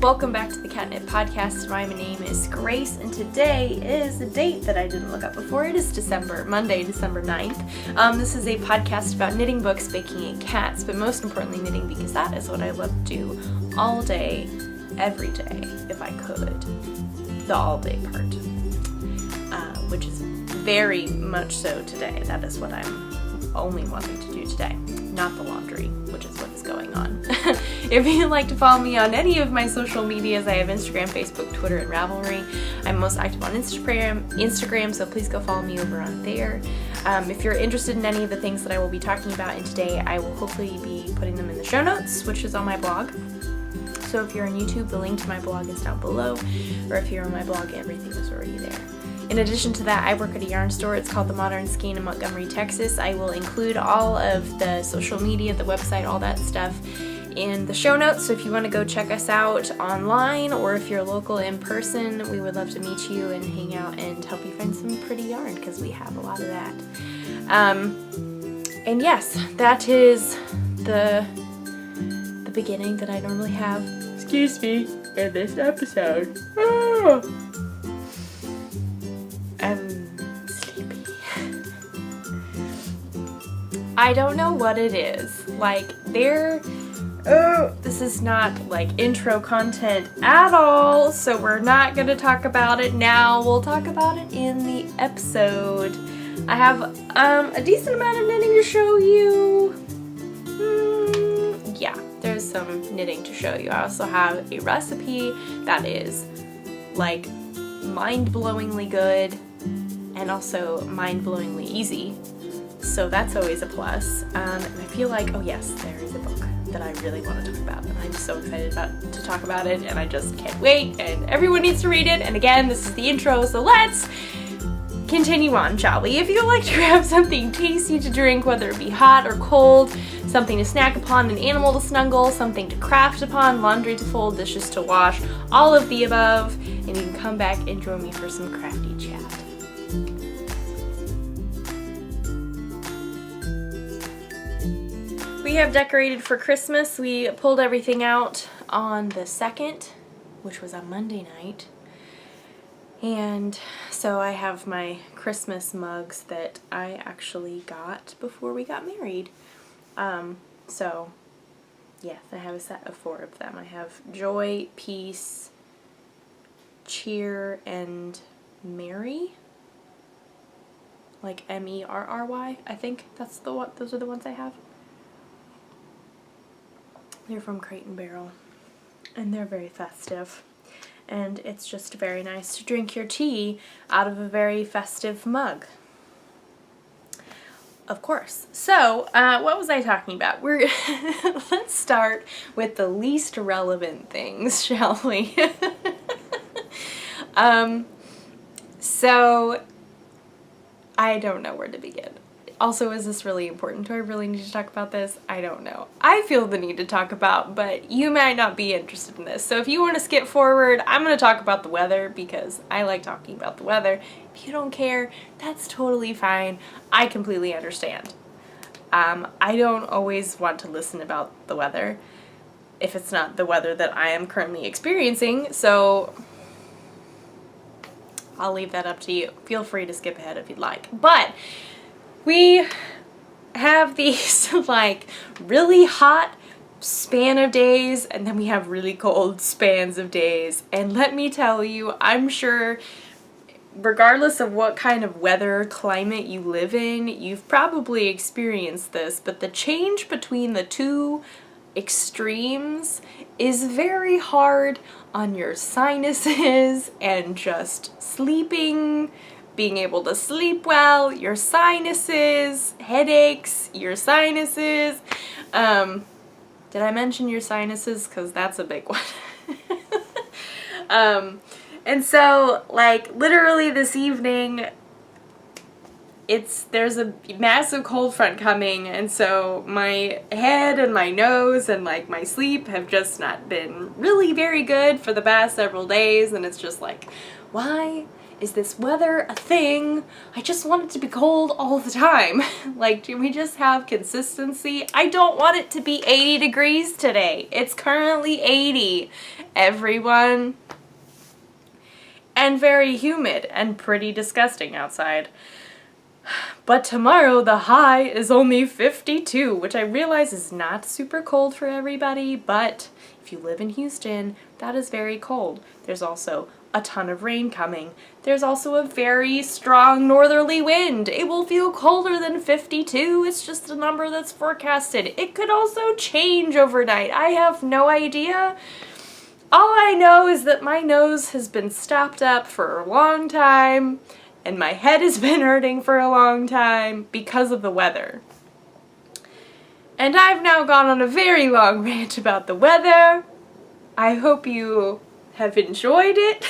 welcome back to the Catnip Podcast. My name is Grace, and today is a date that I didn't look up before. It is Monday, December 9th. This is a podcast about knitting books, baking, and cats, but most importantly knitting, because that is what I love to do all day, every day, if I could. The all day part, which is very much so today. That is what I'm only wanting to do today, not the laundry, which is what is going on. If you'd like to follow me on any of my social medias, I have Instagram, Facebook, Twitter, and Ravelry. I'm most active on Instagram, so please go follow me over on there. If you're interested in any of the things that I will be talking about in today, I will hopefully be putting them in the show notes, which is on my blog. So if you're on YouTube, the link to my blog is down below, or if you're on my blog, everything is already there. In addition to that, I work at a yarn store. It's called The Modern Skein in Montgomery, Texas. I will include all of the social media, the website, all that stuff in the show notes. So if you want to go check us out online, or if you're local in person, we would love to meet you and hang out and help you find some pretty yarn, because we have a lot of that. And yes, that is the beginning that I normally have. Excuse me, in this episode. I'm sleepy. I don't know what it is. Like, this is not like intro content at all, so we're not gonna talk about it now. We'll talk about it in the episode. I have a decent amount of knitting to show you. Yeah, there's some knitting to show you. I also have a recipe that is like mind-blowingly good and also mind-blowingly easy, so that's always a plus. And I feel like, oh yes, there is a book that I really want to talk about, and I'm so excited to talk about it, and I just can't wait, and everyone needs to read it. And again, this is the intro, so let's continue on, shall we? If you'd like to grab something tasty to drink, whether it be hot or cold, something to snack upon, an animal to snuggle, something to craft upon, laundry to fold, dishes to wash, all of the above, and you can come back and join me for some crafty chat. We have decorated for Christmas. We pulled everything out on the 2nd, which was on Monday night. And so I have my Christmas mugs that I actually got before we got married. So yes, I have a set of 4 of them. I have Joy, Peace, Cheer, and Merry. Like Merry, I think those are the ones I have. They're from Crate and Barrel, and they're very festive. And it's just very nice to drink your tea out of a very festive mug. Of course. So, what was I talking about? Let's start with the least relevant things, shall we? So, I don't know where to begin. Also, is this really important? Do I really need to talk about this? I don't know. I feel the need to talk about, but you might not be interested in this. So if you want to skip forward, I'm going to talk about the weather, because I like talking about the weather. If you don't care, that's totally fine. I completely understand. I don't always want to listen about the weather if it's not the weather that I am currently experiencing, so I'll leave that up to you. Feel free to skip ahead if you'd like. But we have these like really hot span of days, and then we have really cold spans of days. And let me tell you, I'm sure regardless of what kind of weather climate you live in, you've probably experienced this, but the change between the two extremes is very hard on your sinuses and just sleeping, being able to sleep well, your sinuses, headaches, your sinuses. Did I mention your sinuses? Because that's a big one. And so, like, literally this evening, there's a massive cold front coming, and so my head and my nose and like my sleep have just not been really very good for the past several days, and it's just like, why is this weather a thing? I just want it to be cold all the time. Like, do we just have consistency? I don't want it to be 80 degrees today. It's currently 80, everyone. And very humid and pretty disgusting outside. But tomorrow the high is only 52, which I realize is not super cold for everybody, but if you live in Houston, that is very cold. There's also a ton of rain coming. There's also a very strong northerly wind. It will feel colder than 52. It's just a number that's forecasted. It could also change overnight. I have no idea. All I know is that my nose has been stopped up for a long time, and my head has been hurting for a long time because of the weather. And I've now gone on a very long rant about the weather. I hope you have enjoyed it.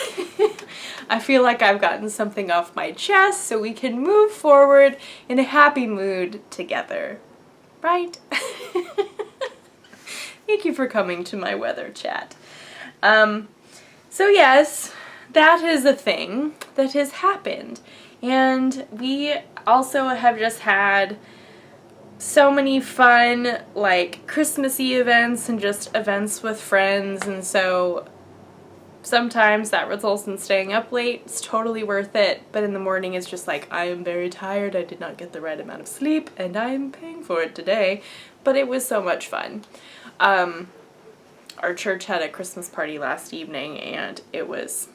I feel like I've gotten something off my chest so we can move forward in a happy mood together. Right? Thank you for coming to my weather chat. So yes, that is a thing that has happened. And we also have just had so many fun, like, Christmassy events and just events with friends, and so sometimes that results in staying up late. It's totally worth it, but in the morning it's just like, I am very tired, I did not get the right amount of sleep, and I'm paying for it today. But it was so much fun. Our church had a Christmas party last evening, and it was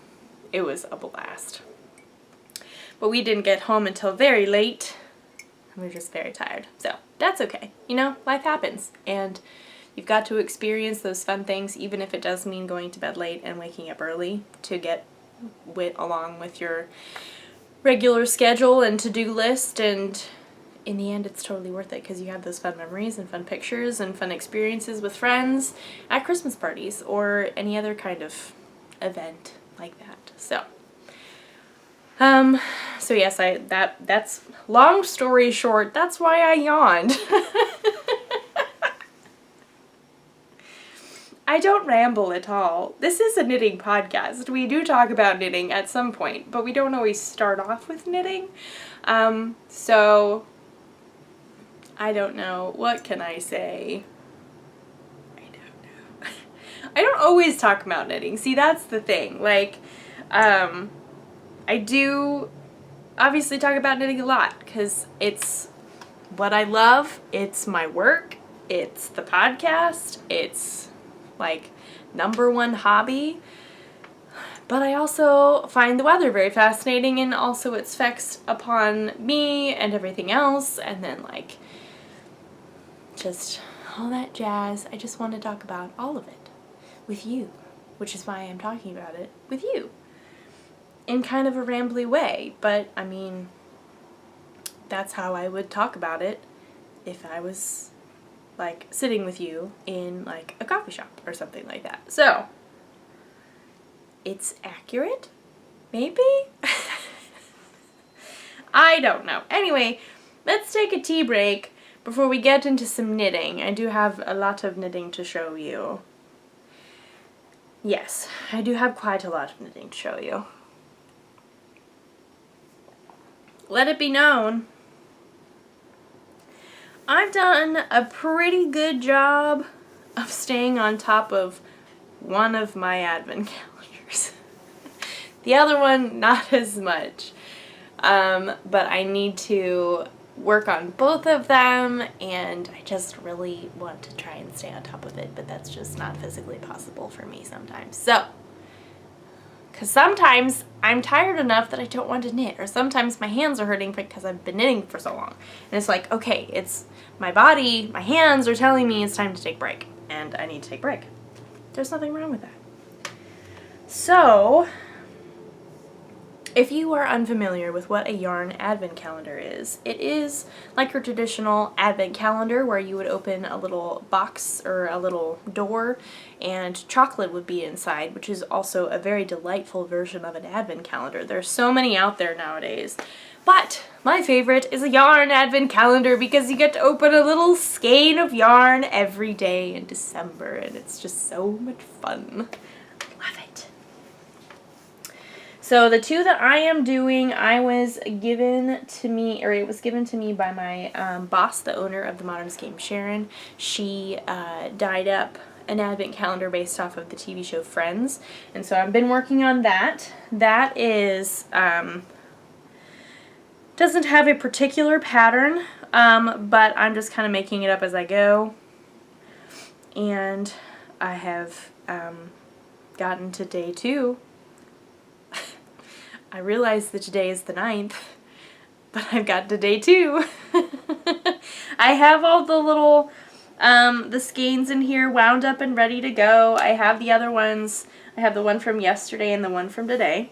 a blast. But we didn't get home until very late, and we were just very tired. So that's okay. You know, life happens, and you've got to experience those fun things, even if it does mean going to bed late and waking up early to get along with your regular schedule and to-do list. And in the end, it's totally worth it because you have those fun memories and fun pictures and fun experiences with friends at Christmas parties or any other kind of event like that. So yes, that's long story short, that's why I yawned. I don't ramble at all. This is a knitting podcast. We do talk about knitting at some point, but we don't always start off with knitting. So I don't know. What can I say? I don't know. I don't always talk about knitting. See, that's the thing. Like, I do obviously talk about knitting a lot because it's what I love. It's my work. It's the podcast. It's like #1 hobby. But I also find the weather very fascinating, and also its effects upon me and everything else, and then like just all that jazz. I just want to talk about all of it with you, which is why I'm talking about it with you in kind of a rambly way. But I mean, that's how I would talk about it if I was like sitting with you in like a coffee shop or something like that. So it's accurate, maybe? I don't know. Anyway, let's take a tea break before we get into some knitting. I do have a lot of knitting to show you. Yes, I do have quite a lot of knitting to show you. Let it be known, I've done a pretty good job of staying on top of one of my advent calendars. The other one, not as much. But I need to work on both of them, and I just really want to try and stay on top of it, but that's just not physically possible for me sometimes. So, because sometimes I'm tired enough that I don't want to knit, or sometimes my hands are hurting because I've been knitting for so long. And it's like, okay, it's my body, my hands are telling me it's time to take a break, and I need to take a break. There's nothing wrong with that. So, if you are unfamiliar with what a yarn advent calendar is, it is like your traditional advent calendar where you would open a little box or a little door and chocolate would be inside, which is also a very delightful version of an advent calendar. There's so many out there nowadays. But my favorite is a yarn advent calendar because you get to open a little skein of yarn every day in December, and it's just so much fun. Love it. So the two that I am doing, I was given to me, or it was given to me by my boss, the owner of the Modern Game, Sharon. She dyed up an advent calendar based off of the TV show Friends, and so I've been working on that. That is, doesn't have a particular pattern, but I'm just kind of making it up as I go, and I have gotten to day 2. I realize that today is the 9th, but I've got to day 2. I have all the little, the skeins in here wound up and ready to go. I have the other ones. I have the one from yesterday and the one from today.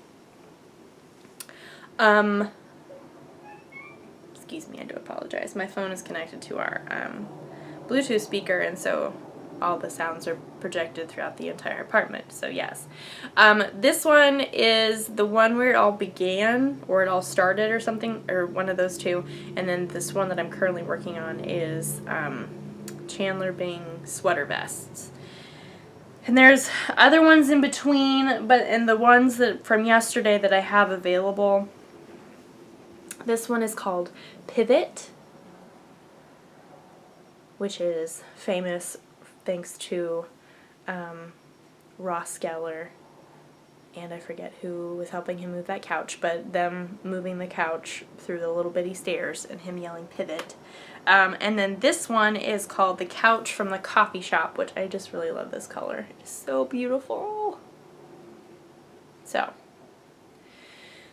Excuse me, I do apologize. My phone is connected to our Bluetooth speaker, and so all the sounds are projected throughout the entire apartment, so yes. This one is the one where it all began, or it all started or something, or one of those two, and then this one that I'm currently working on is Chandler Bing sweater vests. And there's other ones in between, and the ones that from yesterday that I have available, this one is called Pivot, which is famous thanks to Ross Geller, and I forget who was helping him move that couch, but them moving the couch through the little bitty stairs and him yelling pivot. And then this one is called The Couch from the Coffee Shop, which I just really love this color. It's so beautiful. So,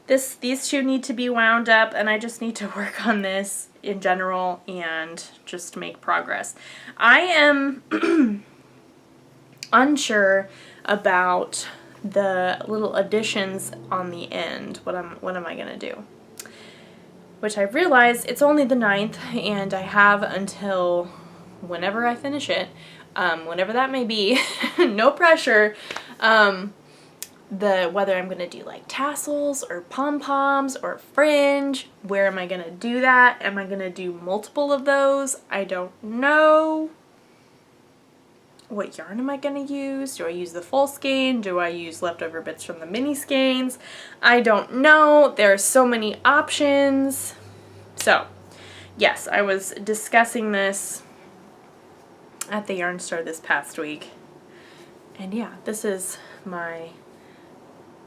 these two need to be wound up, and I just need to work on this in general and just make progress. I am unsure about the little additions on the end. What am I gonna do? Which I realize it's only the 9th, and I have until whenever I finish it, whenever that may be, no pressure, whether I'm gonna do like tassels or pom-poms or fringe. Where am I gonna do that? Am I gonna do multiple of those? I don't know. What yarn am I gonna use? Do I use the full skein? Do I use leftover bits from the mini skeins? I don't know. There are so many options. So, yes, I was discussing this at the yarn store this past week. And yeah, this is my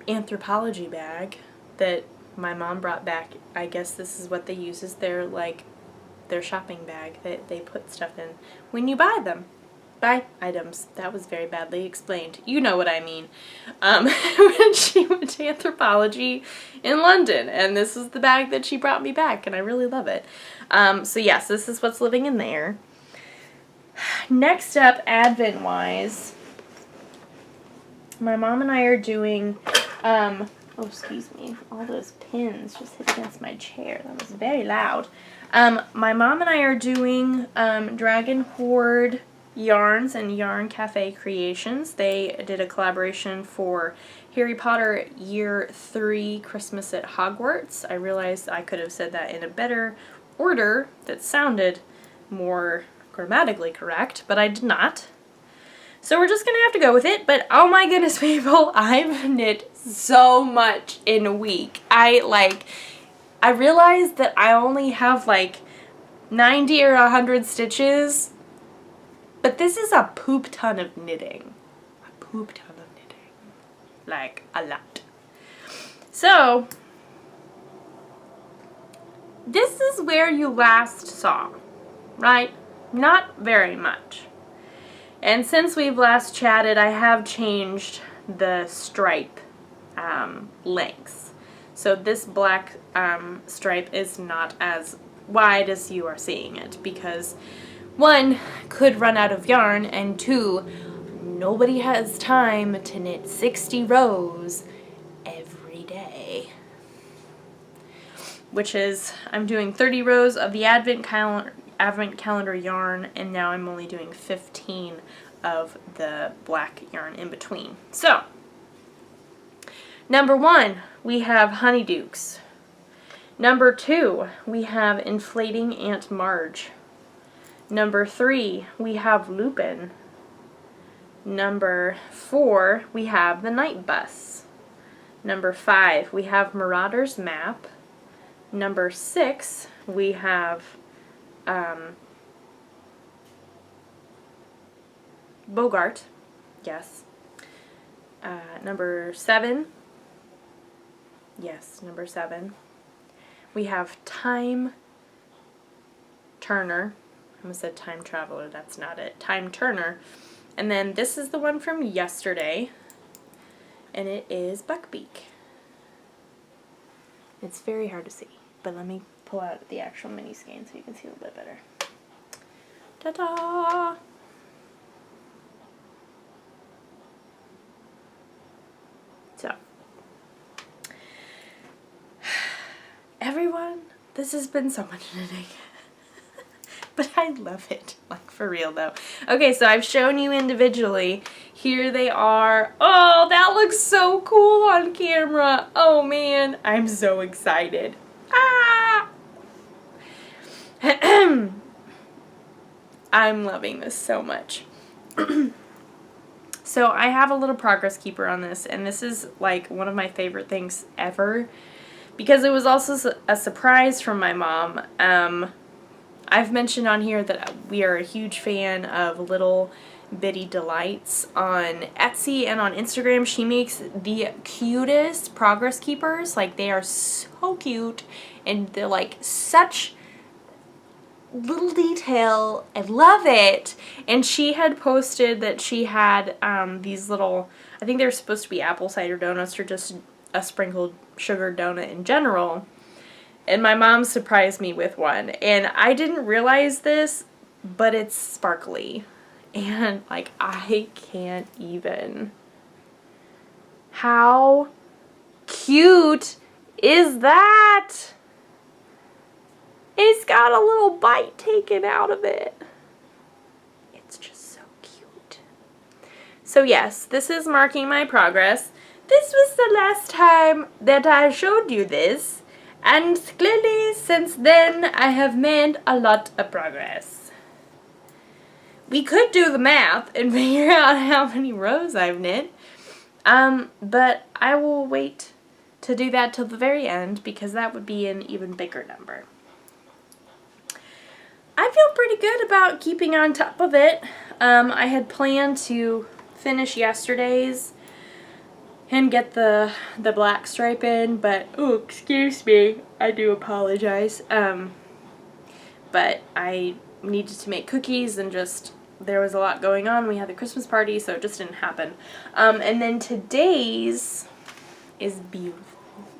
anthropology bag that my mom brought back. I guess this is what they use as their shopping bag that they put stuff in when you buy them. Buy items. That was very badly explained. You know what I mean. When she went to Anthropology in London, and this is the bag that she brought me back, and I really love it. So yes, this is what's living in there. Next up, Advent-wise, my mom and I are doing, oh, excuse me, all those pins just hit against my chair. That was very loud. My mom and I are doing Dragon Horde yarns and Yarn Cafe Creations. They did a collaboration for Harry Potter Year 3 Christmas at Hogwarts. I realized I could have said that in a better order that sounded more grammatically correct, but I did not. So we're just gonna have to go with it, but oh my goodness, people, I've knit so much in a week. I realized that I only have like 90 or 100 stitches, but this is a poop ton of knitting. A poop ton of knitting. Like, a lot. So, this is where you last saw, right? Not very much. And since we've last chatted, I have changed the stripe lengths. So this black stripe is not as wide as you are seeing it, because 1, could run out of yarn, and 2, nobody has time to knit 60 rows every day. Which is, I'm doing 30 rows of the Advent calendar yarn, and now I'm only doing 15 of the black yarn in between. So, number 1, we have Honeydukes. Number 2, we have Inflating Aunt Marge. Number 3, we have Lupin. Number 4, we have the Night Bus. Number 5, we have Marauder's Map. Number 6, we have Bogart. Yes. Number 7. Yes, number 7. We have Time Turner. I almost said Time Traveler. That's not it. Time Turner. And then this is the one from yesterday. And it is Buckbeak. It's very hard to see. But let me pull out the actual mini skein so you can see a little bit better. Ta-da! So, everyone, this has been so much knitting. But I love it, like for real though. Okay, so I've shown you individually. Here they are. Oh, that looks so cool on camera. Oh man, I'm so excited. Ah! I'm loving this so much. So I have a little progress keeper on this, and this is like one of my favorite things ever because it was also a surprise from my mom. I've mentioned on here that we are a huge fan of Little Bitty Delights on Etsy and on Instagram. She makes the cutest progress keepers. Like, they are so cute, and they're like such little detail. I love it. And she had posted that she had these little, I think they're supposed to be apple cider donuts or just a sprinkled sugar donut in general. And my mom surprised me with one. And I didn't realize this, but it's sparkly. And, like, I can't even. How cute is that? It's got a little bite taken out of it. It's just so cute. So, yes, this is marking my progress. This was the last time that I showed you this. And clearly, since then, I have made a lot of progress. We could do the math and figure out how many rows I've knit. But I will wait to do that till the very end because that would be an even bigger number. I feel pretty good about keeping on top of it. I had planned to finish yesterday's and get the black stripe in, but, oh, excuse me, I do apologize. But I needed to make cookies and just, there was a lot going on. We had the Christmas party, so it just didn't happen. And then today's is beautiful.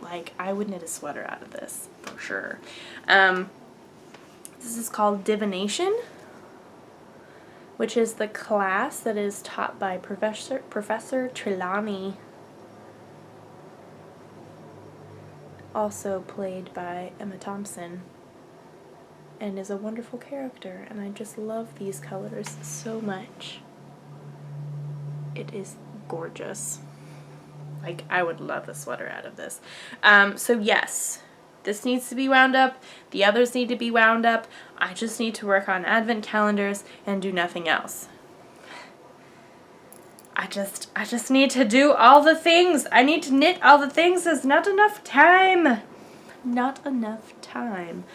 Like, I would knit a sweater out of this, for sure. This is called Divination, which is the class that is taught by Professor Trelawney. Also played by Emma Thompson, and is a wonderful character, and I just love these colors so much. It is gorgeous. Like, I would love a sweater out of this. So yes, this needs to be wound up, the others need to be wound up. I just need to work on advent calendars and do nothing else. I just need to do all the things. I need to knit all the things. There's not enough time. Not enough time.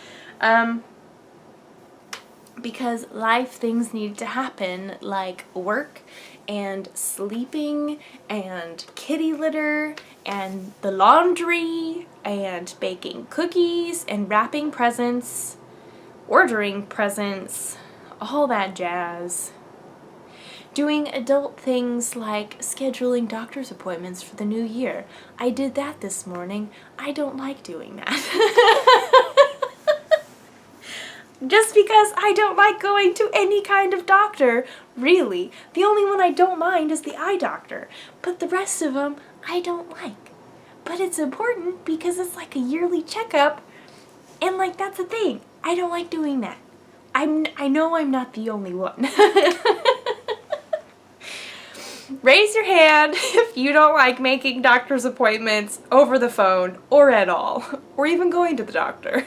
Because life things need to happen, like work and sleeping and kitty litter and the laundry and baking cookies and wrapping presents, ordering presents, all that jazz. Doing adult things like scheduling doctor's appointments for the new year. I did that this morning. I don't like doing that. Just because I don't like going to any kind of doctor, really. The only one I don't mind is the eye doctor. But the rest of them, I don't like. But it's important because it's like a yearly checkup. And like, that's the thing. I don't like doing that. I know I'm not the only one. Raise your hand if you don't like making doctor's appointments over the phone or at all, or even going to the doctor.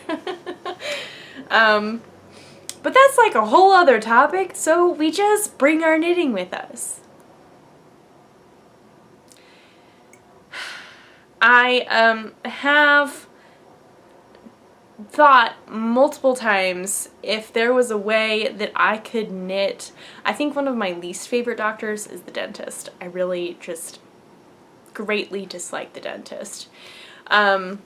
But that's like a whole other topic, so we just bring our knitting with us. I have thought multiple times if there was a way that I could knit. I think one of my least favorite doctors is the dentist. I really just greatly dislike the dentist. I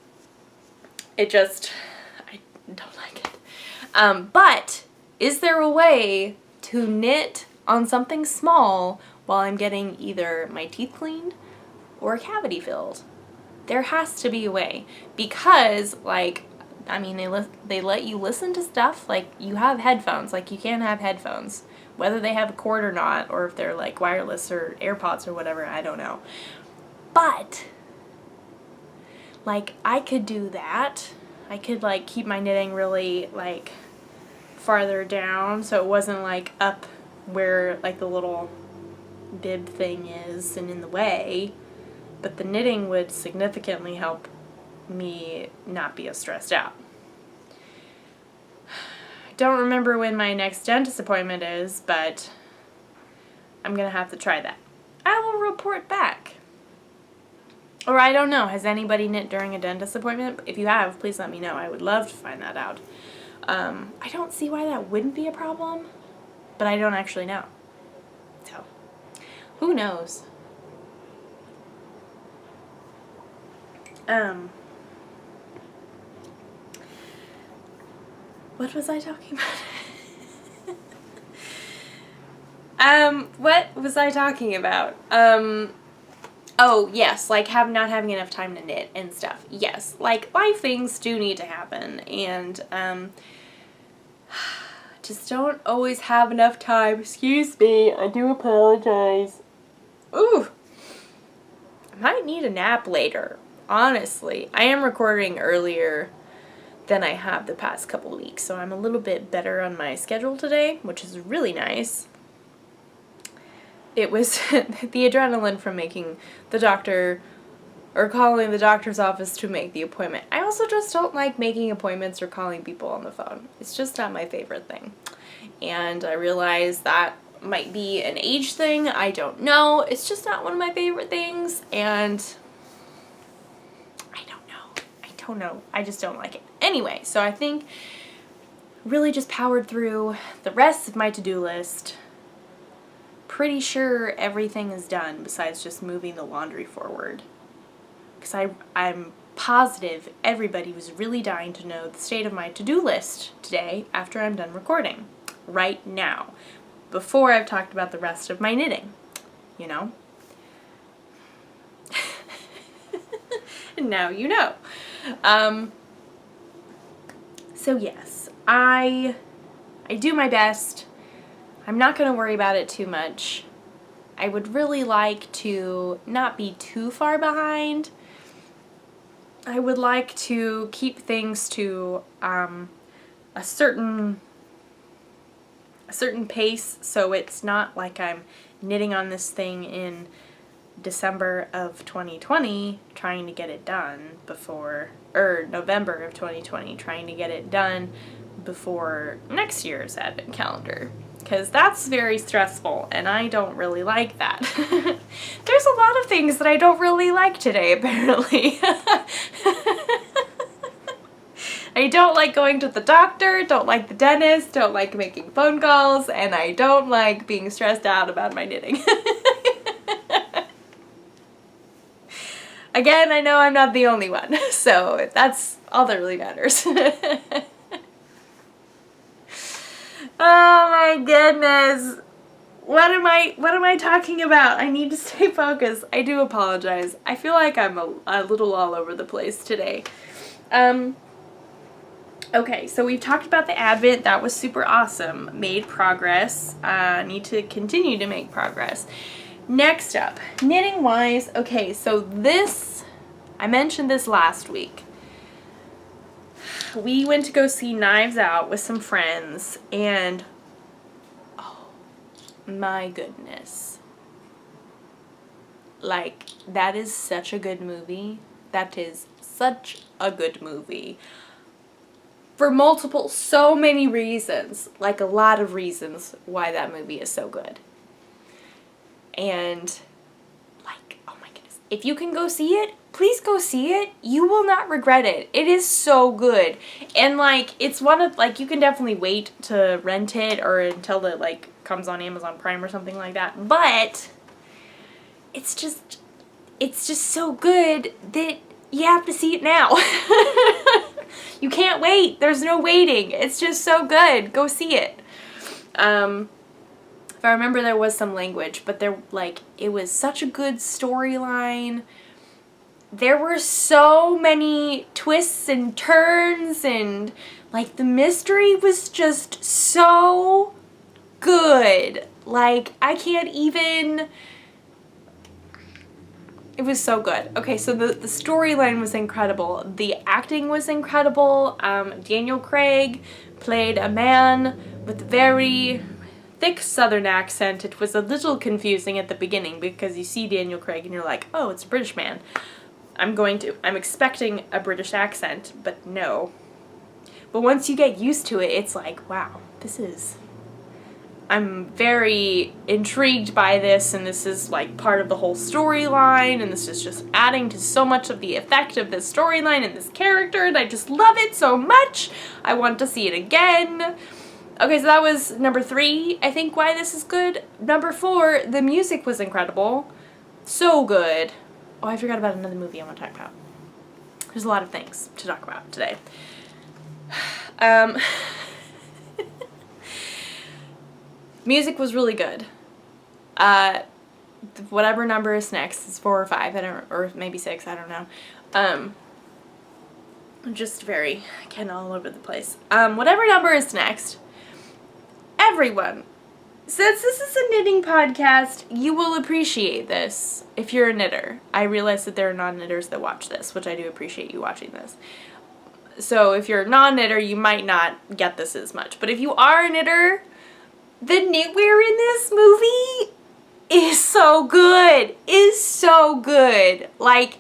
don't like it. But is there a way to knit on something small while I'm getting either my teeth cleaned or a cavity filled? There has to be a way, because like, I mean, they let you listen to stuff, like you have headphones, like you can have headphones, whether they have a cord or not, or if they're like wireless or AirPods or whatever, I don't know. But like I could do that. I could like keep my knitting really like farther down so it wasn't like up where like the little bib thing is and in the way, but the knitting would significantly help me not be as stressed out. I don't remember when my next dentist appointment is, but I'm gonna have to try that. I will report back. Or I don't know, has anybody knit during a dentist appointment? If you have, please let me know. I would love to find that out. I don't see why that wouldn't be a problem, but I don't actually know. So, who knows? What was I talking about? What was I talking about? Oh, yes, like not having enough time to knit and stuff. Yes, like life things do need to happen, and just don't always have enough time. Excuse me, I do apologize. Ooh, I might need a nap later, honestly. I am recording earlier than I have the past couple of weeks, so I'm a little bit better on my schedule today, which is really nice. It was the adrenaline from making the doctor, or calling the doctor's office to make the appointment. I also just don't like making appointments or calling people on the phone. It's just not my favorite thing. And I realize that might be an age thing. I don't know. It's just not one of my favorite things, and I don't know. I just don't like it. Anyway, so I think really just powered through the rest of my to-do list. Pretty sure everything is done besides just moving the laundry forward. Because I'm positive everybody was really dying to know the state of my to-do list today after I'm done recording. Right now. Before I've talked about the rest of my knitting. You know? And now you know. So yes, I do my best. I'm not going to worry about it too much. I would really like to not be too far behind. I would like to keep things to a certain pace, so it's not like I'm knitting on this thing in December of 2020 trying to get it done before, or November of 2020 trying to get it done before next year's advent calendar, because that's very stressful and I don't really like that. There's a lot of things that I don't really like today, apparently. I don't like going to the doctor, don't like the dentist, don't like making phone calls, and I don't like being stressed out about my knitting. Again, I know I'm not the only one, so that's all that really matters. Oh my goodness. What am I talking about? I need to stay focused. I do apologize. I feel like I'm a little all over the place today. Okay, so we've talked about the Advent. That was super awesome. Made progress. Need to continue to make progress. Next up, knitting wise, okay, so this, I mentioned this last week. We went to go see Knives Out with some friends, and oh my goodness. Like, that is such a good movie. That is such a good movie. For so many reasons, like a lot of reasons why that movie is so good. And, like, oh my goodness, if you can go see it, please go see it. You will not regret it. It is so good. And like, it's one of, like, you can definitely wait to rent it or until it like comes on Amazon Prime or something like that. But it's just so good that you have to see it now. You can't wait. There's no waiting. It's just so good. Go see it. If I remember, there was some language, but it was such a good storyline. There were so many twists and turns, and like the mystery was just so good. Like, I can't even... It was so good. Okay, so the storyline was incredible. The acting was incredible. Daniel Craig played a man with very thick southern accent. It was a little confusing at the beginning because you see Daniel Craig and you're like, oh, it's a British man. I'm expecting a British accent, but no. But once you get used to it, it's like, wow, I'm very intrigued by this, and this is like part of the whole storyline, and this is just adding to so much of the effect of this storyline and this character, and I just love it so much. I want to see it again. Okay, so that was number 3, I think, why this is good. Number 4, the music was incredible. So good. Oh, I forgot about another movie I want to talk about. There's a lot of things to talk about today. Music was really good. Whatever number is next, it's 4 or 5, or maybe 6, I don't know. Just very, again, all over the place. Whatever number is next, everyone, since this is a knitting podcast, you will appreciate this if you're a knitter. I realize that there are non-knitters that watch this, which I do appreciate you watching this. So if you're a non-knitter, you might not get this as much. But if you are a knitter, the knitwear in this movie is so good. Is so good. Like,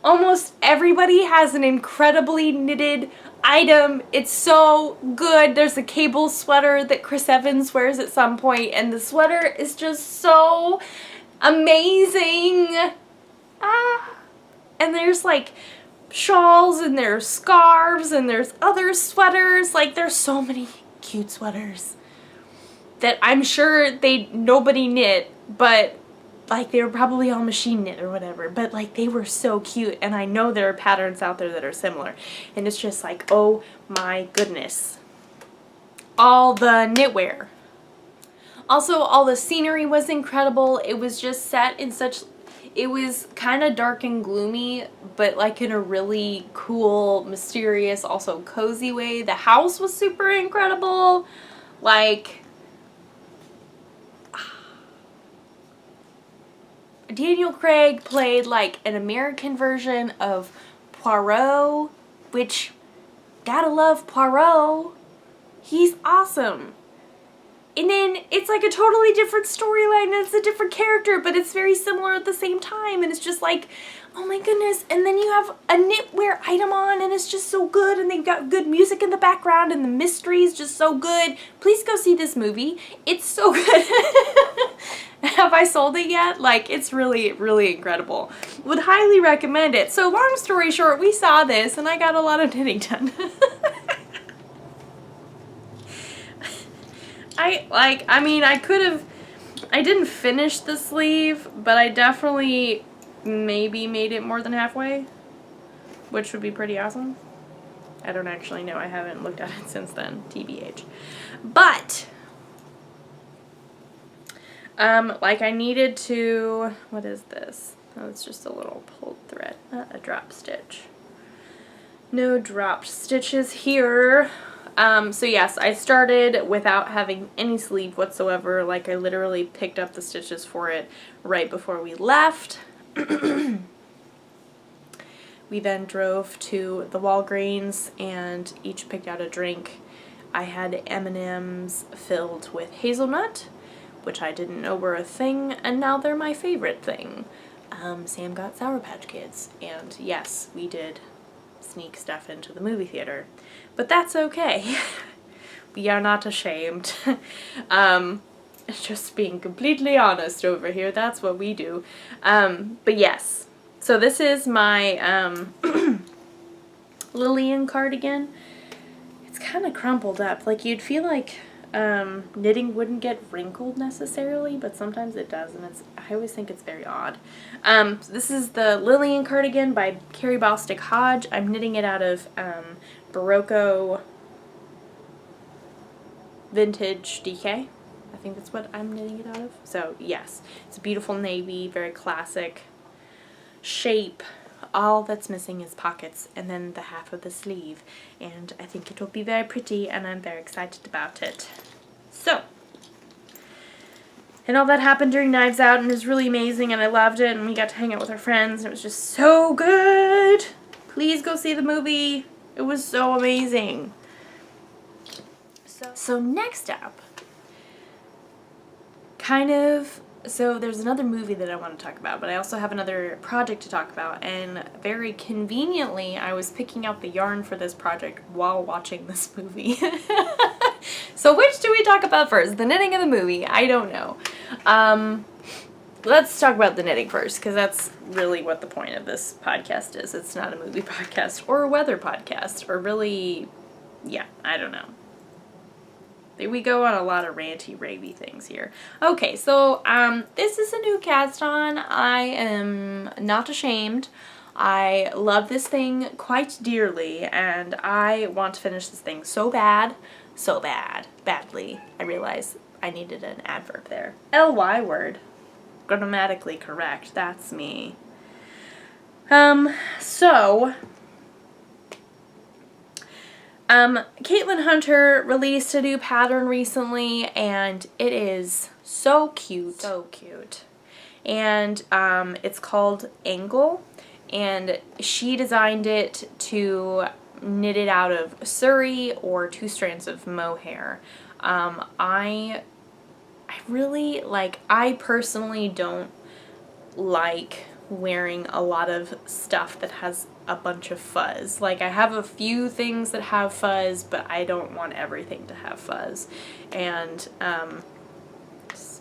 almost everybody has an incredibly knitted item. It's so good. There's a cable sweater that Chris Evans wears at some point, and the sweater is just so amazing. And there's like shawls, and there's scarves, and there's other sweaters. Like, there's so many cute sweaters that I'm sure nobody knit, but like they were probably all machine knit or whatever, but like they were so cute, and I know there are patterns out there that are similar, and it's just like, oh my goodness. All the knitwear. Also, all the scenery was incredible. It was just set in it was kind of dark and gloomy, but like in a really cool, mysterious, also cozy way. The house was super incredible. Like, Daniel Craig played like an American version of Poirot, which, gotta love Poirot. He's awesome. And then it's like a totally different storyline, and it's a different character, but it's very similar at the same time, and it's just like, oh my goodness. And then you have a knitwear item on, and it's just so good, and they've got good music in the background, and the mystery is just so good. Please go see this movie. It's so good. Have I sold it yet? Like, it's really, really incredible. Would highly recommend it. So long story short, we saw this, and I got a lot of knitting done. I didn't finish the sleeve, but I definitely maybe made it more than halfway, which would be pretty awesome. I don't actually know. I haven't looked at it since then, TBH. But, like I needed to, what is this? Oh, it's just a little pulled thread, not a drop stitch. No dropped stitches here. So yes, I started without having any sleeve whatsoever. Like, I literally picked up the stitches for it right before we left. We then drove to the Walgreens and each picked out a drink. I had M&Ms filled with hazelnut, which I didn't know were a thing, and now they're my favorite thing. Sam got Sour Patch Kids, and yes, we did sneak stuff into the movie theater. But that's okay. We are not ashamed. Just being completely honest over here, that's what we do. But yes, So this is my Lillian cardigan. It's kind of crumpled up. Like, you'd feel like knitting wouldn't get wrinkled necessarily, but sometimes it does, and I always think it's very odd. So this is the Lillian cardigan by Carrie Bostick Hodge. I'm knitting it out of Barocco Vintage DK. I think that's what I'm knitting it out of. So yes, it's a beautiful navy, very classic shape. All that's missing is pockets and then the half of the sleeve, and I think it will be very pretty, and I'm very excited about it. So, and all that happened during Knives Out, and it was really amazing, and I loved it, and we got to hang out with our friends, and it was just so good. Please go see the movie. It was so amazing. So next up, so there's another movie that I want to talk about, but I also have another project to talk about, and very conveniently I was picking out the yarn for this project while watching this movie. So which do we talk about first? The knitting or the movie? I don't know. Let's talk about the knitting first, because that's really what the point of this podcast is. It's not a movie podcast or a weather podcast, or really, yeah, I don't know. We go on a lot of ranty, ravey things here. Okay, so this is a new cast on. I am not ashamed. I love this thing quite dearly, and I want to finish this thing so badly. I realize I needed an adverb there. LY word. Grammatically correct. That's me. Caitlin Hunter released a new pattern recently, and it is so cute. So cute. And it's called Angle, and she designed it to knit it out of Surrey or 2 strands of mohair. I personally don't like wearing a lot of stuff that has a bunch of fuzz. Like, I have a few things that have fuzz, but I don't want everything to have fuzz. And because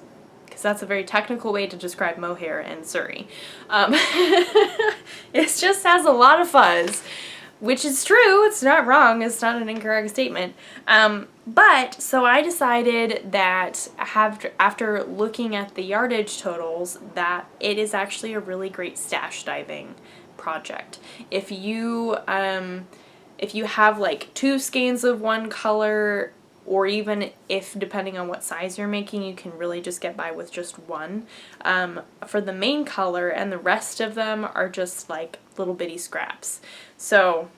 that's a very technical way to describe mohair and Surrey. It just has a lot of fuzz, which is true. It's not wrong. It's not an incorrect statement. But so I decided that after looking at the yardage totals, that it is actually a really great stash diving project. If you have like 2 skeins of one color, or even if depending on what size you're making, you can really just get by with just one for the main color, and the rest of them are just like little bitty scraps. So,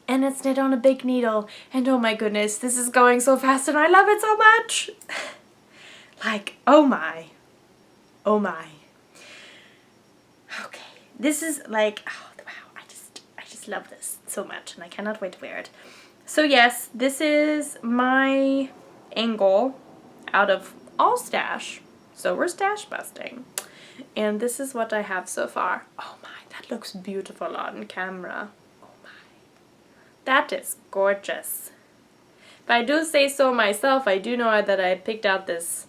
and it's knit on a big needle, and oh my goodness, this is going so fast and I love it so much. Like, oh my. Okay, this is like, oh wow, I just love this so much, and I cannot wait to wear it. So yes, this is my Angle out of all stash, so we're stash busting, and this is what I have so far. Oh my, that looks beautiful on camera. That is gorgeous. If I do say so myself, I do know that I picked out these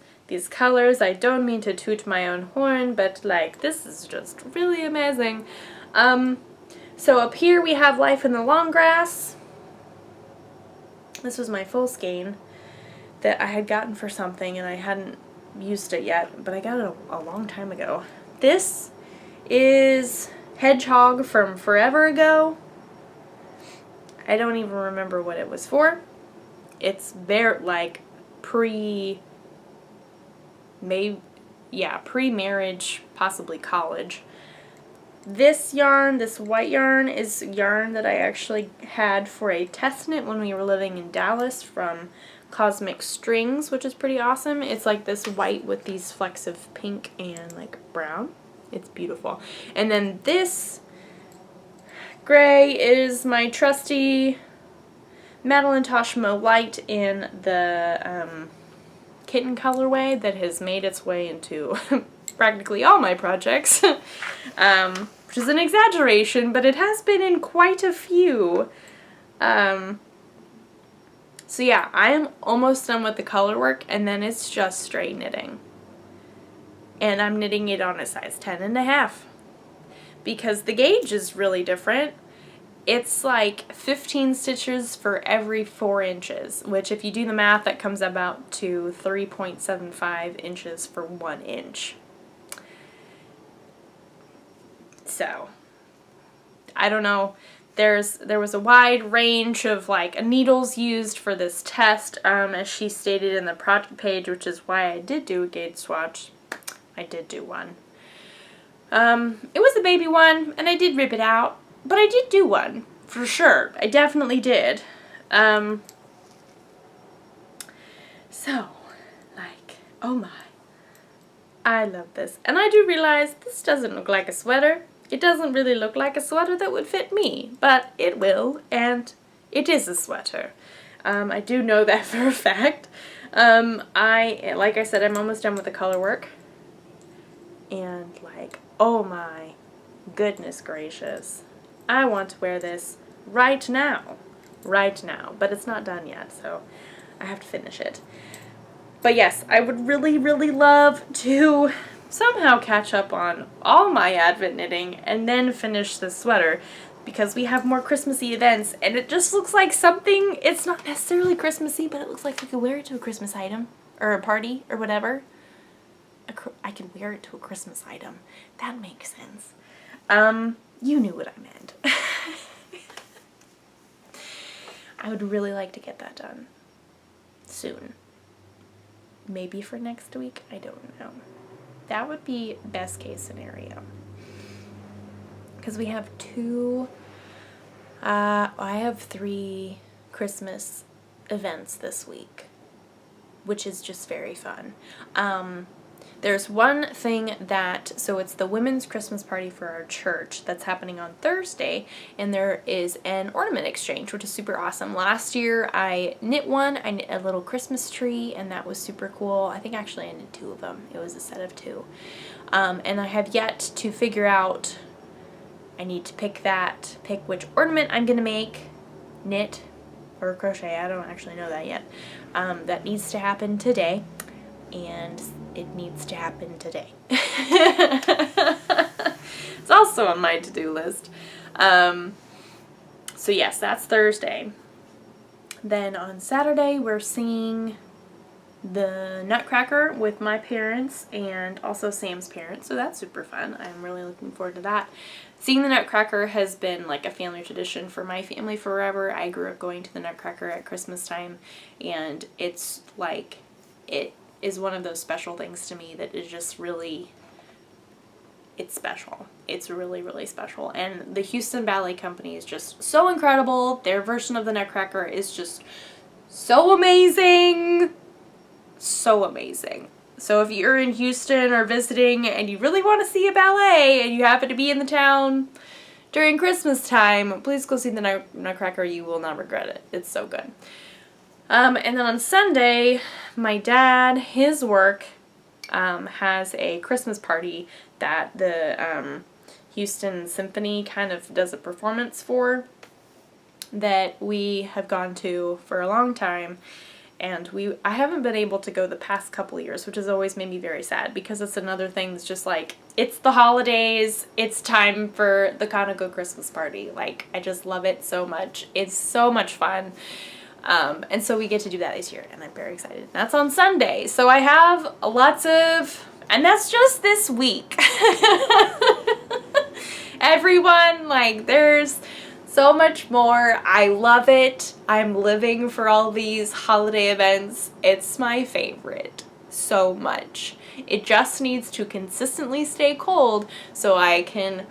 colors. I don't mean to toot my own horn, but like, this is just really amazing. So up here we have Life in the Long Grass. This was my full skein that I had gotten for something, and I hadn't used it yet, but I got it a long time ago. This is Hedgehog from forever ago. I don't even remember what it was for. It's very like pre-marriage, possibly college. This yarn, this white yarn, is yarn that I actually had for a test knit when we were living in Dallas from Cosmic Strings, which is pretty awesome. It's like this white with these flecks of pink and like brown. It's beautiful. And then this gray is my trusty Madeline Toshimo Light in the kitten colorway that has made its way into practically all my projects, which is an exaggeration, but it has been in quite a few. So yeah, I am almost done with the color work, and then it's just straight knitting. And I'm knitting it on a size 10.5. because the gauge is really different. It's like 15 stitches for every 4 inches, which if you do the math, that comes about to 3.75 inches for 1 inch. So, I don't know. There was a wide range of like needles used for this test, as she stated in the project page, which is why I did do a gauge swatch. I did do one. It was a baby one, and I did rip it out. But I did do one, for sure. I definitely did. So, like, oh my. I love this. And I do realize this doesn't look like a sweater. It doesn't really look like a sweater that would fit me, but it will, and it is a sweater. I do know that for a fact. Like I said, I'm almost done with the color work. And like, oh my goodness gracious. I want to wear this right now. Right now. But it's not done yet, so I have to finish it. But yes, I would really, really love to somehow catch up on all my Advent knitting and then finish this sweater, because we have more Christmassy events, and it just looks like something, it's not necessarily Christmassy, but it looks like I could wear it to a Christmas item, or a party, or whatever. I can wear it to a Christmas item. That makes sense. You knew what I meant. I would really like to get that done soon. Maybe for next week, I don't know. That would be best case scenario. Because we have I have 3 Christmas events this week, which is just very fun. There's one thing so it's the women's Christmas party for our church that's happening on Thursday, and there is an ornament exchange, which is super awesome. Last year I knit one. I knit a little Christmas tree, and that was super cool. I think actually I knit 2 of them. It was a set of 2. And I have yet to figure out, I need to pick which ornament I'm going to make, knit, or crochet. I don't actually know that yet. That needs to happen today. And it needs to happen today. It's also on my to-do list. So yes, that's Thursday. Then on Saturday, we're seeing the Nutcracker with my parents and also Sam's parents, so that's super fun. I'm really looking forward to that. Seeing the Nutcracker has been like a family tradition for my family forever. I grew up going to the Nutcracker at Christmas time, and it's like, it is one of those special things to me that is just really, it's special. It's really, really special. And the Houston Ballet Company is just so incredible. Their version of the Nutcracker is just so amazing. So amazing. So if you're in Houston or visiting and you really want to see a ballet and you happen to be in the town during Christmas time, please go see the Nutcracker. You will not regret it. It's so good. And then on Sunday, my dad, his work, has a Christmas party that the Houston Symphony kind of does a performance for, that we have gone to for a long time. And I haven't been able to go the past couple of years, which has always made me very sad, because it's another thing that's just like, it's the holidays, it's time for the Conoco Christmas party. Like, I just love it so much. It's so much fun. And so we get to do that this year, and I'm very excited. That's on Sunday. So I have lots of, and that's just this week. Everyone, like, there's so much more. I love it. I'm living for all these holiday events. It's my favorite so much. It just needs to consistently stay cold so I can,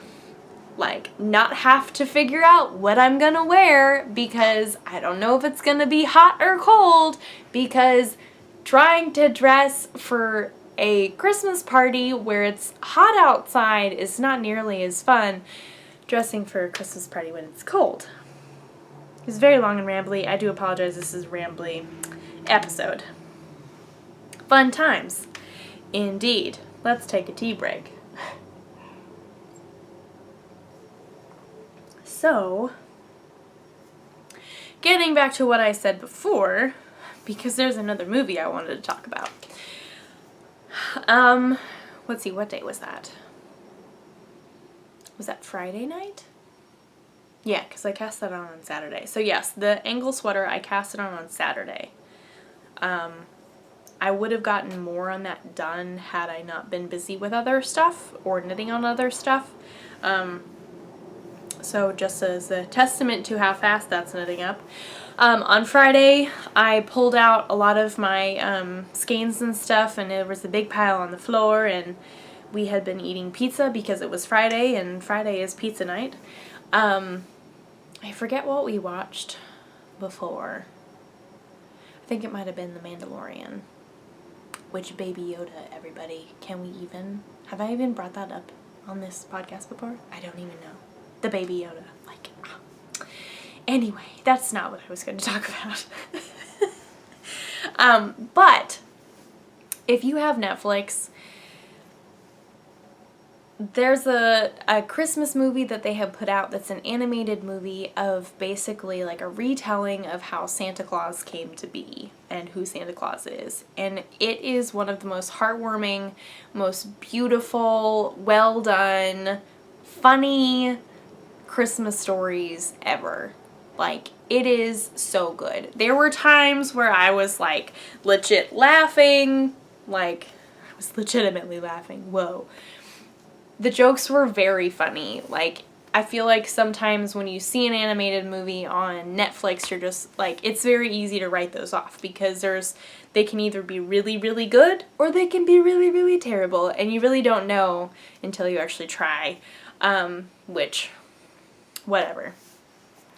like, not have to figure out what I'm gonna wear, because I don't know if it's gonna be hot or cold, because trying to dress for a Christmas party where it's hot outside is not nearly as fun dressing for a Christmas party when it's cold. It's very long and rambly. I do apologize, this is a rambly episode. Fun times. Indeed. Let's take a tea break. So, getting back to what I said before, because there's another movie I wanted to talk about. Let's see, what day was that? was that Friday night? Yeah, because I cast that on Saturday. So yes, the angle sweater, I cast it on Saturday. I would have gotten more on that done had I not been busy with other stuff or knitting on other stuff. So just as a testament to how fast that's knitting up. On Friday, I pulled out a lot of my skeins and stuff, and there was a big pile on the floor, and we had been eating pizza because it was Friday, and Friday is pizza night. I forget what we watched before. I think it might have been The Mandalorian. Which Baby Yoda, everybody. Have I even brought that up on this podcast before? I don't even know. The Baby Yoda. Anyway, that's not what I was going to talk about. But if you have Netflix, there's a Christmas movie that they have put out that's an animated movie of basically like a retelling of how Santa Claus came to be and who Santa Claus is. And it is one of the most heartwarming, most beautiful, well done, funny Christmas stories ever. Like, it is so good. There were times where I was like legit laughing, like I was legitimately laughing. Whoa. The jokes were very funny. Like, I feel like sometimes when you see an animated movie on Netflix, you're just like, it's very easy to write those off because they can either be really, really good or they can be really, really terrible, and you really don't know until you actually try, which, whatever.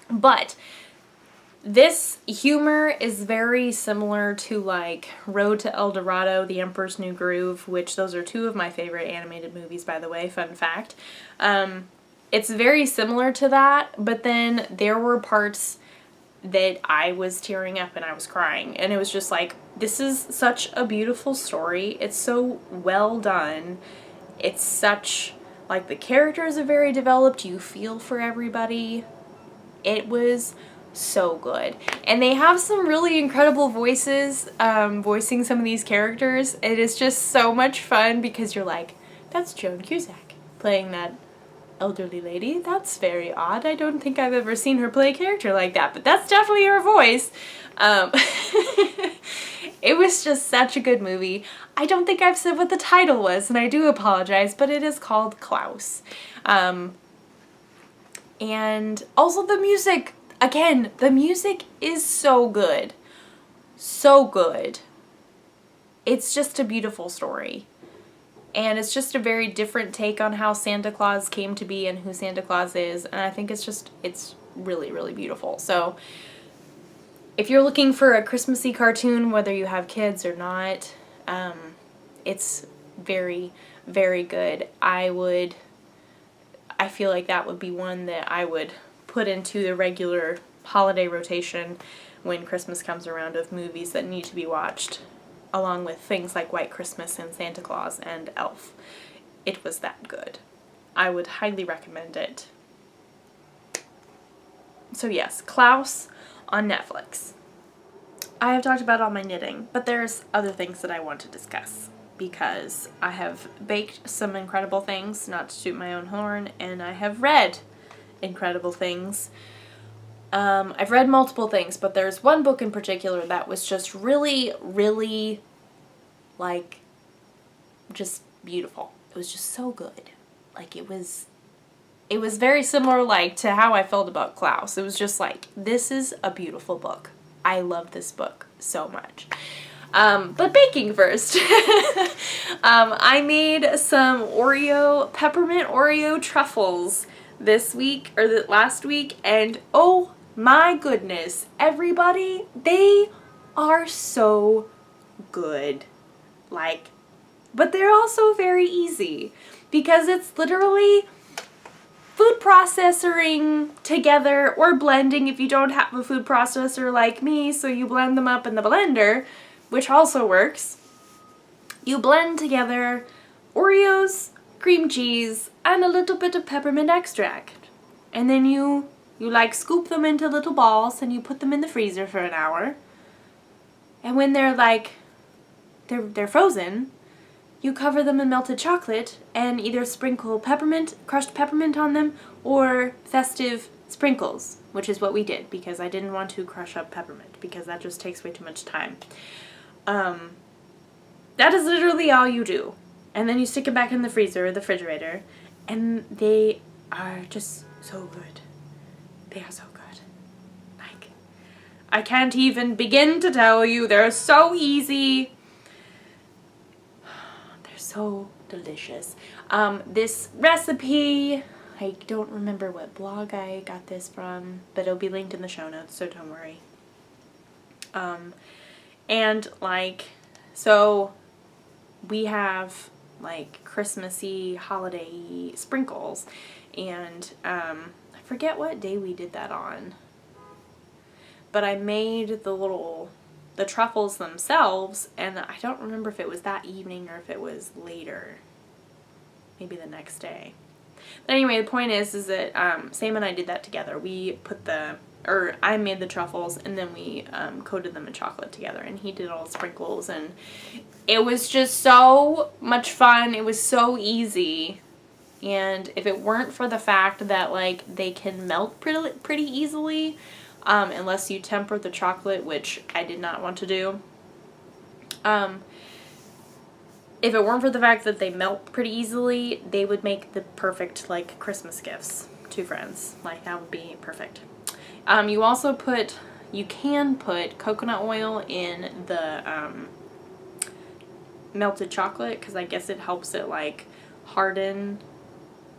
But this humor is very similar to like Road to El Dorado, The Emperor's New Groove, which those are two of my favorite animated movies, by the way, fun fact. It's very similar to that, but then there were parts that I was tearing up and I was crying, and it was just like, this is such a beautiful story. It's so well done. It's such, like, the characters are very developed. You feel for everybody. It was so good. And they have some really incredible voices voicing some of these characters. It is just so much fun because you're like, that's Joan Cusack playing that elderly lady. That's very odd. I don't think I've ever seen her play a character like that, but that's definitely her voice. It was just such a good movie. I don't think I've said what the title was, and I do apologize, but it is called Klaus. And also the music. Again, the music is so good. So good. It's just a beautiful story. And it's just a very different take on how Santa Claus came to be and who Santa Claus is. And I think it's really, really beautiful. So if you're looking for a Christmassy cartoon, whether you have kids or not, it's very, very good. I feel like that would be one that I would put into the regular holiday rotation when Christmas comes around of movies that need to be watched, along with things like White Christmas and Santa Claus and Elf. It was that good. I would highly recommend it. So yes, Klaus on Netflix. I have talked about all my knitting, but there's other things that I want to discuss because I have baked some incredible things, not to toot my own horn, and I have read incredible things. I've read multiple things, but there's one book in particular that was just really, really, like, just beautiful. It was just so good. Like, it was very similar, like, to how I felt about Klaus. It was just like, this is a beautiful book. I love this book so much. But baking first. I made some peppermint Oreo truffles this week, or last week, and oh my goodness, everybody, they are so good. Like, but they're also very easy because it's literally food processing together or blending if you don't have a food processor like me, so you blend them up in the blender, which also works. You blend together Oreos, cream cheese, and a little bit of peppermint extract. And then you like scoop them into little balls and you put them in the freezer for an hour. And when they're like, they're frozen, you cover them in melted chocolate and either sprinkle crushed peppermint on them, or festive sprinkles, which is what we did because I didn't want to crush up peppermint because that just takes way too much time. That is literally all you do. And then you stick it back in the freezer or the refrigerator, and they are just so good. They are so good. Like, I can't even begin to tell you. They're so easy. They're so delicious. This recipe, I don't remember what blog I got this from, but it'll be linked in the show notes, so don't worry. And like, so we have like Christmassy holiday sprinkles, and I forget what day we did that on, but I made the truffles themselves, and I don't remember if it was that evening or if it was later, maybe the next day. But anyway, the point is that Sam and I did that together. We put I made the truffles, and then we coated them in chocolate together, and he did all the sprinkles, and it was just so much fun. It was so easy, and if it weren't for the fact that like they can melt pretty easily, unless you temper the chocolate, which I did not want to do. If it weren't for the fact that they melt pretty easily, they would make the perfect like Christmas gifts to friends. Like, that would be perfect. You can put coconut oil in the melted chocolate, because I guess it helps it like harden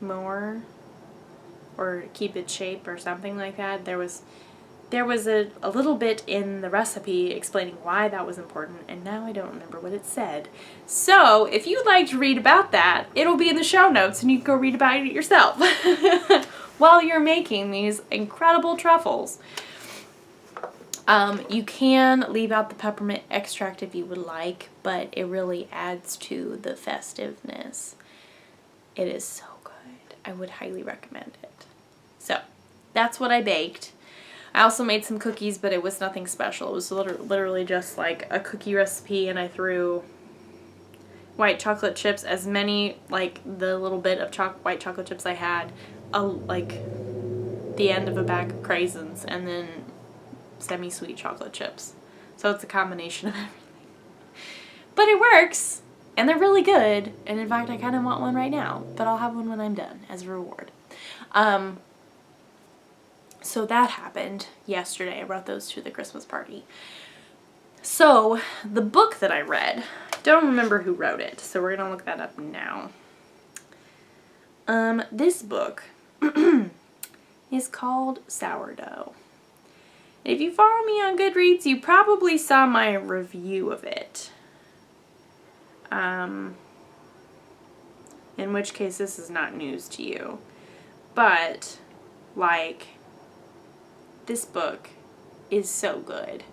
more or keep its shape or something like that. There was a little bit in the recipe explaining why that was important, and now I don't remember what it said. So if you'd like to read about that, it'll be in the show notes, and you can go read about it yourself while you're making these incredible truffles. You can leave out the peppermint extract if you would like, but it really adds to the festiveness. It is so good. I would highly recommend it. So that's what I baked. I also made some cookies, but it was nothing special. It was literally just like a cookie recipe, and I threw white chocolate chips, as many, like the little bit of white chocolate chips I had, like the end of a bag of craisins, and then semi-sweet chocolate chips. So it's a combination of everything. But it works, and they're really good, and in fact I kind of want one right now, but I'll have one when I'm done as a reward. So that happened yesterday. I brought those to the Christmas party. So the book that I read, I don't remember who wrote it, so we're going to look that up now. This book is called Sourdough. If you follow me on Goodreads, you probably saw my review of it. In which case this is not news to you. But, like, this book is so good.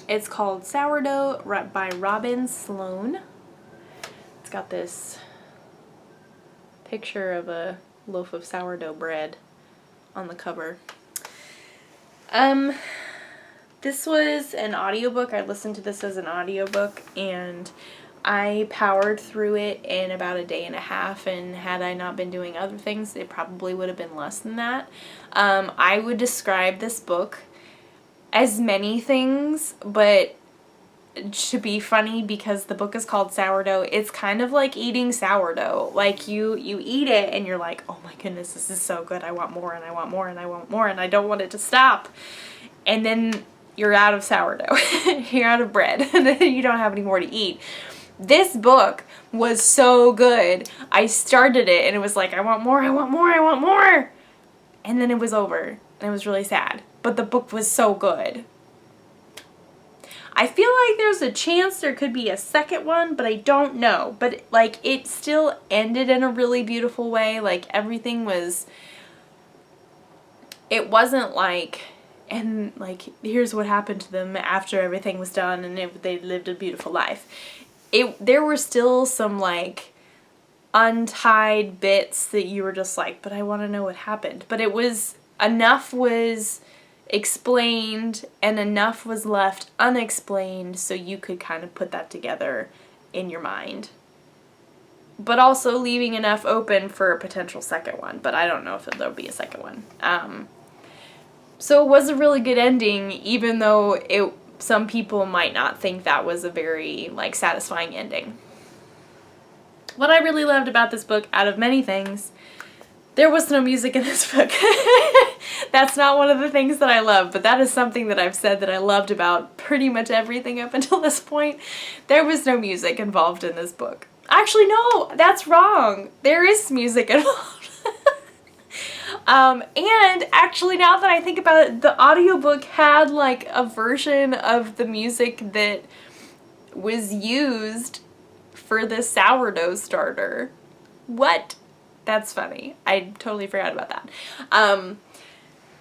It's called Sourdough by Robin Sloan. It's got this picture of a loaf of sourdough bread on the cover. This was an audiobook. I listened to this as an audiobook, and I powered through it in about a day and a half, and had I not been doing other things, it probably would have been less than that. I would describe this book as many things, but to be funny, because the book is called Sourdough, it's kind of like eating sourdough. Like, you eat it and you're like, oh my goodness, this is so good, I want more and I want more and I want more, and I don't want it to stop. And then you're out of sourdough. You're out of bread, and then you don't have any more to eat. This book was so good. I started it and it was like, I want more, I want more, I want more. And then it was over, and it was really sad. But the book was so good. I feel like there's a chance there could be a second one, but I don't know. But like, it still ended in a really beautiful way. Like, everything was, it wasn't like, and like, here's what happened to them after everything was done and they lived a beautiful life. There were still some like untied bits that you were just like, but I want to know what happened. But it was, enough was, explained and enough was left unexplained so you could kind of put that together in your mind. But also leaving enough open for a potential second one, but I don't know if there'll be a second one. So it was a really good ending, even though some people might not think that was a very, like, satisfying ending. What I really loved about this book, out of many things, there was no music in this book. That's not one of the things that I love, but that is something that I've said that I loved about pretty much everything up until this point. There was no music involved in this book. Actually, no, that's wrong. There is music involved. And actually, now that I think about it, the audiobook had like a version of the music that was used for the sourdough starter. What? That's funny. I totally forgot about that.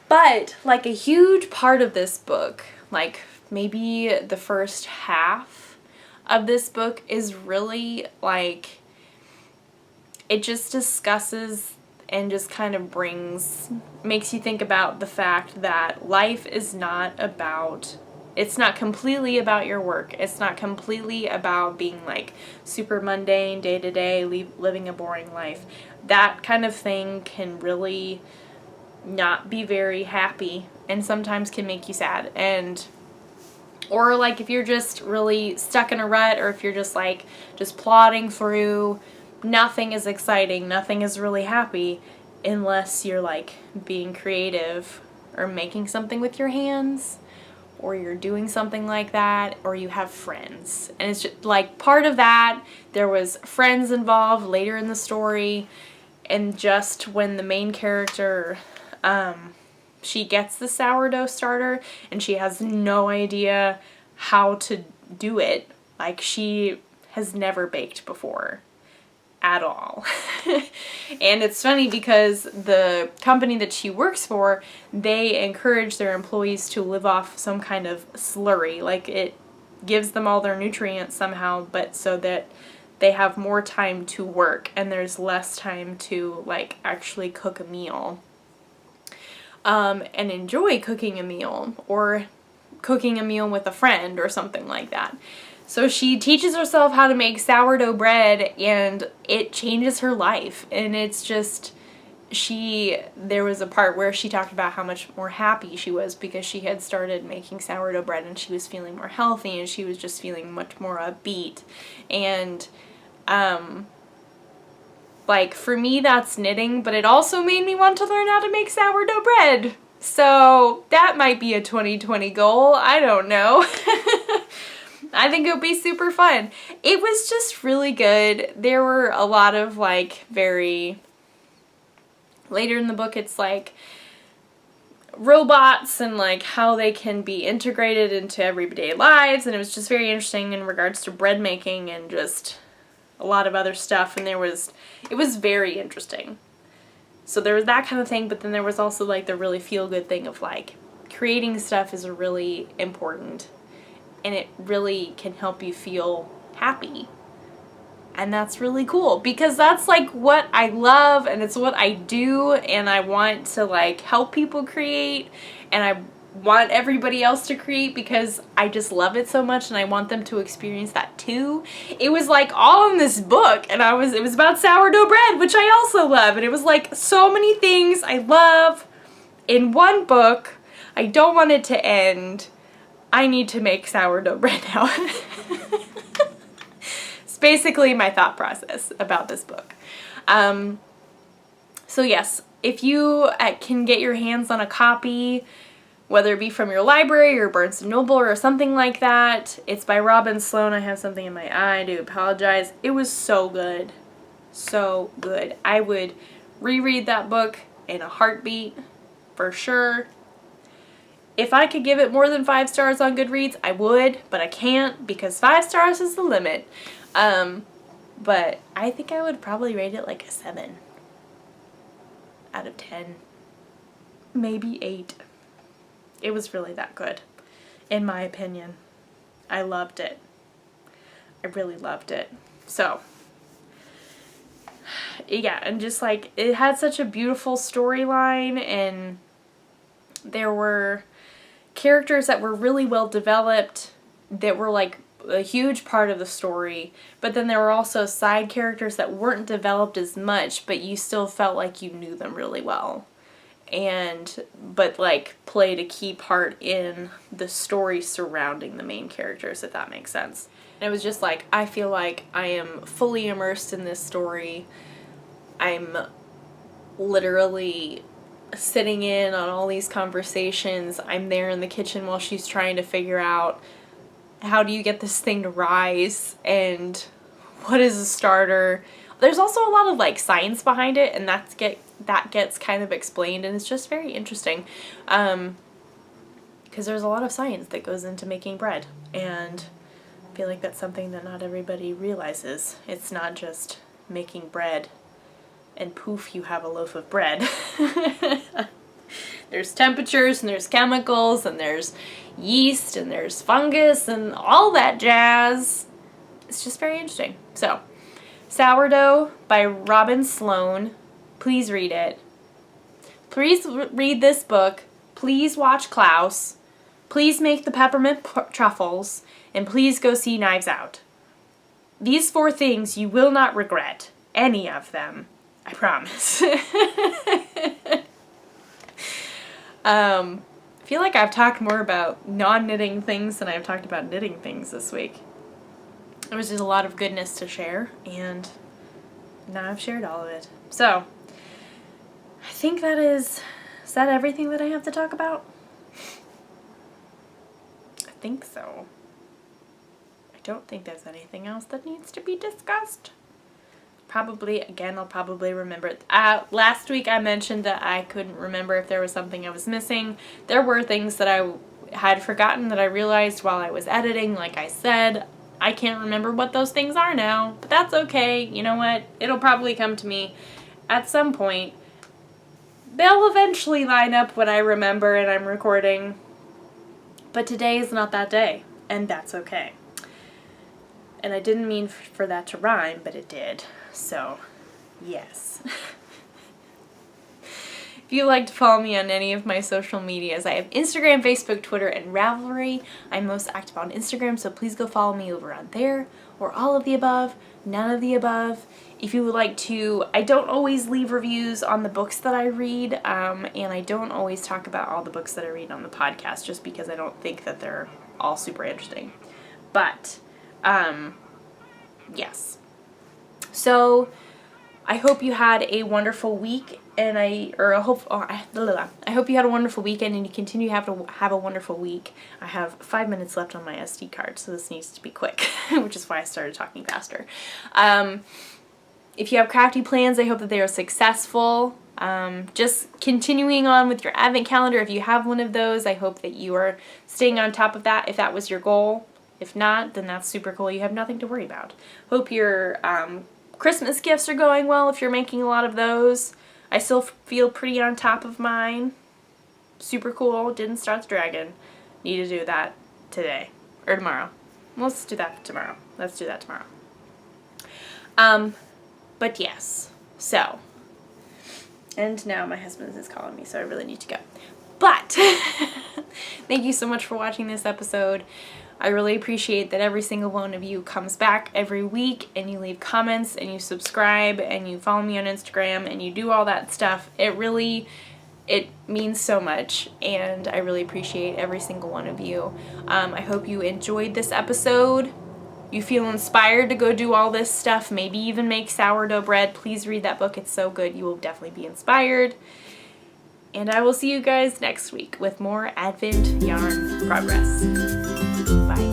But like a huge part of this book, like maybe the first half of this book, is really like, it just discusses and just kind of makes you think about the fact that life is not about, it's not completely about your work. It's not completely about being like super mundane, day to day, living a boring life. That kind of thing can really not be very happy and sometimes can make you sad. Or like if you're just really stuck in a rut, or if you're just like just plodding through, nothing is exciting, nothing is really happy unless you're like being creative or making something with your hands, or you're doing something like that, or you have friends. And it's just like part of that, there was friends involved later in the story, and just when the main character, she gets the sourdough starter and she has no idea how to do it. Like, she has never baked before at all. And it's funny because the company that she works for, they encourage their employees to live off some kind of slurry. Like, it gives them all their nutrients somehow, but so that they have more time to work and there's less time to like actually cook a meal. And enjoy cooking a meal, or cooking a meal with a friend or something like that. So she teaches herself how to make sourdough bread, and it changes her life. And it's just, there was a part where she talked about how much more happy she was because she had started making sourdough bread and she was feeling more healthy and she was just feeling much more upbeat. And, like, for me, that's knitting, but it also made me want to learn how to make sourdough bread. So that might be a 2020 goal. I don't know. I think it would be super fun. It was just really good. There were a lot of like later in the book, it's like robots and like how they can be integrated into everyday lives. And it was just very interesting in regards to bread making and just a lot of other stuff, and it was very interesting. So there was that kind of thing, but then there was also like the really feel-good thing of like creating stuff is really important, and it really can help you feel happy. And that's really cool because that's like what I love, and it's what I do, and I want to like help people create, and I want everybody else to create because I just love it so much and I want them to experience that too. It was like all in this book, and it was about sourdough bread, which I also love, and it was like so many things I love in one book. I don't want it to end. I need to make sourdough bread now. It's basically my thought process about this book. So yes, if you can get your hands on a copy, whether it be from your library or Barnes & Noble or something like that. It's by Robin Sloan. I have something in my eye. I do apologize. It was so good. So good. I would reread that book in a heartbeat, for sure. If I could give it more than 5 stars on Goodreads, I would, but I can't because 5 stars is the limit. But I think I would probably rate it like a 7 out of 10. Maybe 8. It was really that good, in my opinion. I loved it. I really loved it. So, yeah, and just like, it had such a beautiful storyline, and there were characters that were really well developed, that were like a huge part of the story, but then there were also side characters that weren't developed as much, but you still felt like you knew them really well. But like played a key part in the story surrounding the main characters, if that makes sense. And it was just like, I feel like I am fully immersed in this story. I'm literally sitting in on all these conversations. I'm there in the kitchen while she's trying to figure out, how do you get this thing to rise, and what is a starter? There's also a lot of like science behind it, and that gets kind of explained, and it's just very interesting, because there's a lot of science that goes into making bread, and I feel like that's something that not everybody realizes. It's not just making bread and poof, you have a loaf of bread. There's temperatures, and there's chemicals, and there's yeast, and there's fungus, and all that jazz. It's just very interesting. So, Sourdough by Robin Sloan. Please read it. Please read this book. Please watch Klaus. Please make the peppermint truffles. And please go see Knives Out. These 4 things you will not regret. Any of them. I promise. I feel like I've talked more about non-knitting things than I've talked about knitting things this week. There was just a lot of goodness to share, and now I've shared all of it. So, I think is that everything that I have to talk about? I think so. I don't think there's anything else that needs to be discussed. Probably, again, I'll probably remember it. Last week I mentioned that I couldn't remember if there was something I was missing. There were things that I had forgotten that I realized while I was editing. Like I said, I can't remember what those things are now, but that's okay. You know what? It'll probably come to me at some point. They'll eventually line up when I remember and I'm recording. But today is not that day, and that's okay. And I didn't mean for that to rhyme, but it did. So, yes. If you'd like to follow me on any of my social medias, I have Instagram, Facebook, Twitter, and Ravelry. I'm most active on Instagram, so please go follow me over on there, or all of the above, none of the above. If you would like to, I don't always leave reviews on the books that I read, and I don't always talk about all the books that I read on the podcast, just because I don't think that they're all super interesting. But, yes. So, I hope you had a wonderful week, and I hope you had a wonderful weekend, and you continue to have a wonderful week. I have 5 minutes left on my SD card, so this needs to be quick, which is why I started talking faster. If you have crafty plans, I hope that they are successful. Just continuing on with your advent calendar, if you have one of those, I hope that you are staying on top of that if that was your goal. If not, then that's super cool. You have nothing to worry about. Hope your Christmas gifts are going well if you're making a lot of those. I still feel pretty on top of mine. Super cool. Didn't start the dragon. Need to do that today. Or tomorrow. Let's do that tomorrow. But yes. So. And now my husband is calling me, so I really need to go. But, thank you so much for watching this episode. I really appreciate that every single one of you comes back every week and you leave comments and you subscribe and you follow me on Instagram and you do all that stuff. It means so much, and I really appreciate every single one of you. I hope you enjoyed this episode. You feel inspired to go do all this stuff, maybe even make sourdough bread. Please read that book. It's so good. You will definitely be inspired. And I will see you guys next week with more Advent Yarn Progress. Bye.